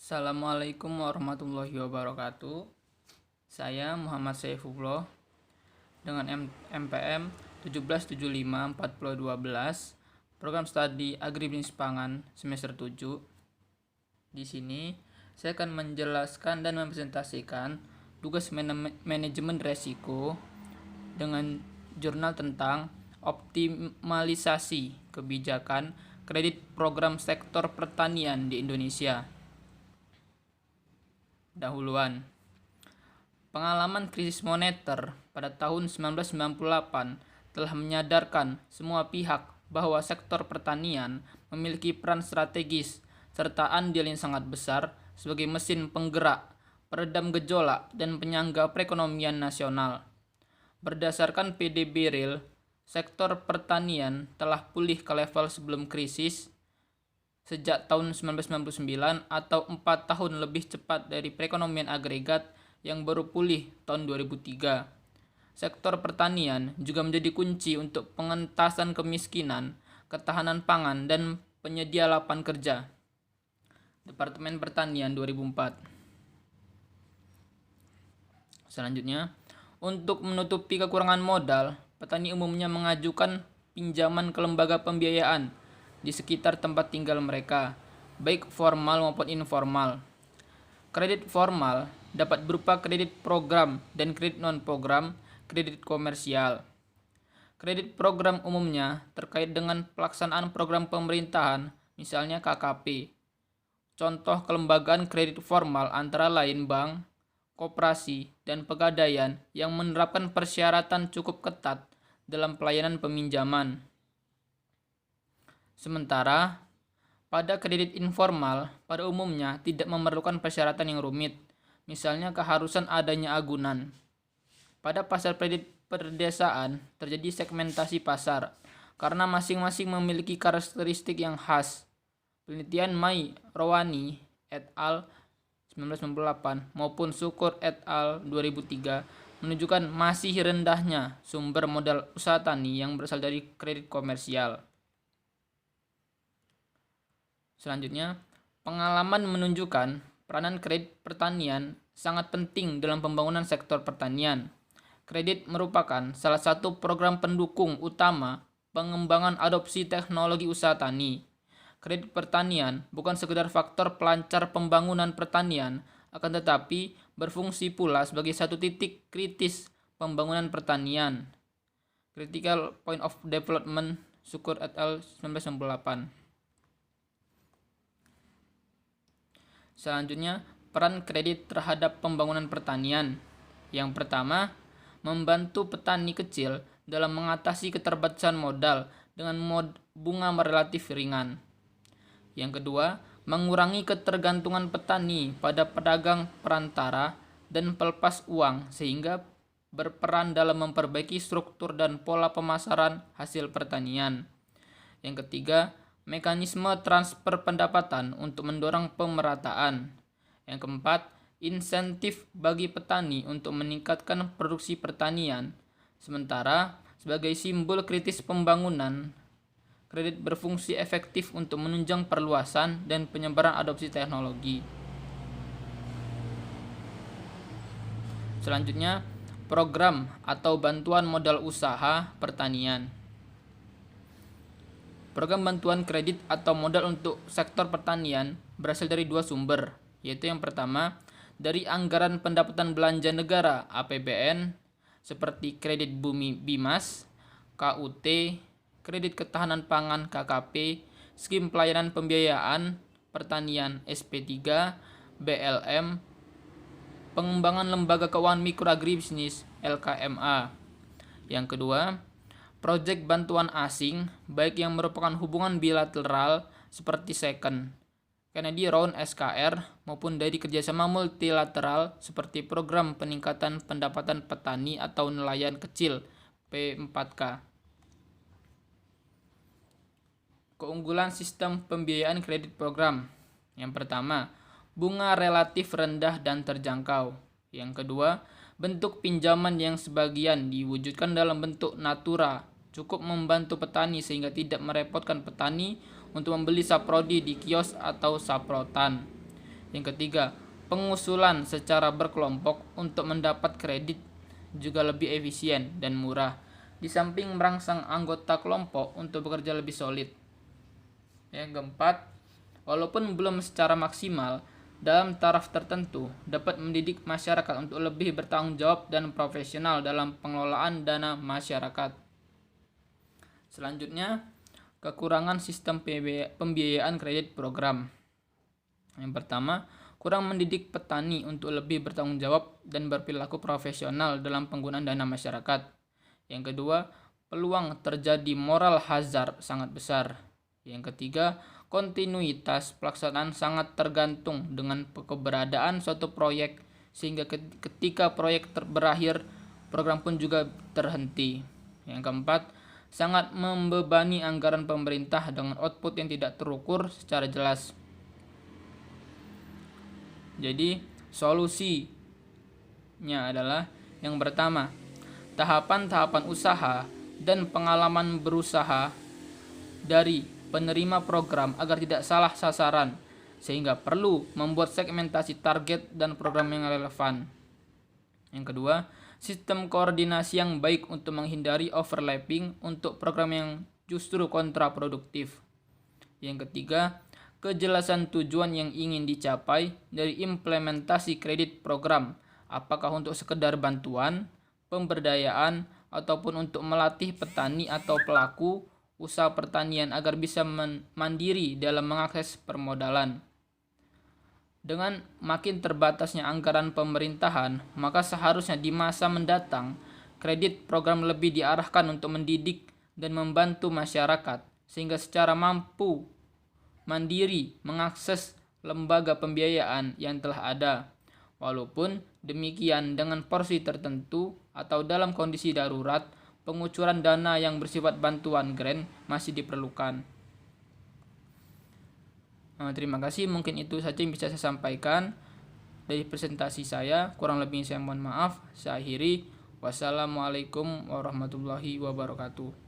Assalamualaikum warahmatullahi wabarakatuh. Saya Muhammad Saifullah dengan MPM 17754012 Program Studi Agribisnis Pangan semester 7. Di sini saya akan menjelaskan dan mempresentasikan tugas manajemen resiko dengan jurnal tentang optimalisasi kebijakan kredit program sektor pertanian di Indonesia. Dahuluan, pengalaman krisis moneter pada tahun 1998 telah menyadarkan semua pihak bahwa sektor pertanian memiliki peran strategis serta andil yang sangat besar sebagai mesin penggerak, peredam gejolak, dan penyangga perekonomian nasional. Berdasarkan PDB Real, sektor pertanian telah pulih ke level sebelum krisis sejak tahun 1999 atau 4 tahun lebih cepat dari perekonomian agregat yang baru pulih tahun 2003. Sektor pertanian juga menjadi kunci untuk pengentasan kemiskinan, ketahanan pangan, dan penyedia lapangan kerja. Departemen Pertanian 2004. Selanjutnya, untuk menutupi kekurangan modal, petani umumnya mengajukan pinjaman ke lembaga pembiayaan di sekitar tempat tinggal mereka, baik formal maupun informal. Kredit formal dapat berupa kredit program dan kredit non-program, kredit komersial. Kredit program umumnya terkait dengan pelaksanaan program pemerintahan, misalnya KKP. Contoh kelembagaan kredit formal antara lain bank, koperasi, dan pegadaian yang menerapkan persyaratan cukup ketat dalam pelayanan peminjaman. Sementara, pada kredit informal, pada umumnya tidak memerlukan persyaratan yang rumit, misalnya keharusan adanya agunan. Pada pasar kredit perdesaan, terjadi segmentasi pasar, karena masing-masing memiliki karakteristik yang khas. Penelitian Mai Rowani et al. 1998 maupun Syukur et al. 2003 menunjukkan masih rendahnya sumber modal usaha tani yang berasal dari kredit komersial. Selanjutnya, pengalaman menunjukkan peranan kredit pertanian sangat penting dalam pembangunan sektor pertanian. Kredit merupakan salah satu program pendukung utama pengembangan adopsi teknologi usaha tani. Kredit pertanian bukan sekedar faktor pelancar pembangunan pertanian, akan tetapi berfungsi pula sebagai satu titik kritis pembangunan pertanian. Critical Point of Development, Syukur et al. 1998. Selanjutnya, peran kredit terhadap pembangunan pertanian. Yang pertama, membantu petani kecil dalam mengatasi keterbatasan modal dengan bunga relatif ringan. Yang kedua, mengurangi ketergantungan petani pada pedagang perantara dan pelepas uang sehingga berperan dalam memperbaiki struktur dan pola pemasaran hasil pertanian. Yang ketiga, mekanisme transfer pendapatan untuk mendorong pemerataan. Yang keempat, insentif bagi petani untuk meningkatkan produksi pertanian. Sementara, sebagai simbol kritis pembangunan, kredit berfungsi efektif untuk menunjang perluasan dan penyebaran adopsi teknologi. Selanjutnya, program atau bantuan modal usaha pertanian. Program bantuan kredit atau modal untuk sektor pertanian berasal dari dua sumber, yaitu yang pertama, dari anggaran pendapatan belanja negara APBN, seperti kredit bumi BIMAS, KUT, kredit ketahanan pangan KKP, skim pelayanan pembiayaan pertanian SP3, BLM, pengembangan lembaga keuangan mikro agribisnis LKMA. Yang kedua, proyek bantuan asing, baik yang merupakan hubungan bilateral seperti second Kennedy Round SKR maupun dari kerjasama multilateral seperti program peningkatan pendapatan petani atau nelayan kecil P4K. Keunggulan sistem pembiayaan kredit program. Yang pertama, bunga relatif rendah dan terjangkau. Yang kedua, bentuk pinjaman yang sebagian diwujudkan dalam bentuk natura, cukup membantu petani sehingga tidak merepotkan petani untuk membeli saprodi di kios atau saprotan. Yang ketiga, pengusulan secara berkelompok untuk mendapat kredit juga lebih efisien dan murah, di samping merangsang anggota kelompok untuk bekerja lebih solid. Yang keempat, walaupun belum secara maksimal, dalam taraf tertentu dapat mendidik masyarakat untuk lebih bertanggung jawab dan profesional dalam pengelolaan dana masyarakat. Selanjutnya, kekurangan sistem pembiayaan kredit program. Yang pertama, kurang mendidik petani untuk lebih bertanggung jawab dan berperilaku profesional dalam penggunaan dana masyarakat. Yang kedua, peluang terjadi moral hazard sangat besar. Yang ketiga, kontinuitas pelaksanaan sangat tergantung dengan keberadaan suatu proyek, sehingga ketika proyek berakhir, program pun juga terhenti. Yang keempat, sangat membebani anggaran pemerintah dengan output yang tidak terukur secara jelas. Jadi, solusinya adalah yang pertama, tahapan-tahapan usaha dan pengalaman berusaha dari penerima program agar tidak salah sasaran, sehingga perlu membuat segmentasi target dan program yang relevan. Yang kedua, sistem koordinasi yang baik untuk menghindari overlapping untuk program yang justru kontraproduktif. Yang ketiga, kejelasan tujuan yang ingin dicapai dari implementasi kredit program, apakah untuk sekedar bantuan, pemberdayaan, ataupun untuk melatih petani atau pelaku usaha pertanian agar bisa mandiri dalam mengakses permodalan. Dengan makin terbatasnya anggaran pemerintahan, maka seharusnya di masa mendatang, kredit program lebih diarahkan untuk mendidik dan membantu masyarakat, sehingga secara mampu mandiri mengakses lembaga pembiayaan yang telah ada. Walaupun demikian, dengan porsi tertentu atau dalam kondisi darurat, pengucuran dana yang bersifat bantuan grant masih diperlukan. Terima kasih, mungkin itu saja yang bisa saya sampaikan dari presentasi saya. Kurang lebihnya saya mohon maaf. Saya akhiri. Wassalamualaikum warahmatullahi wabarakatuh.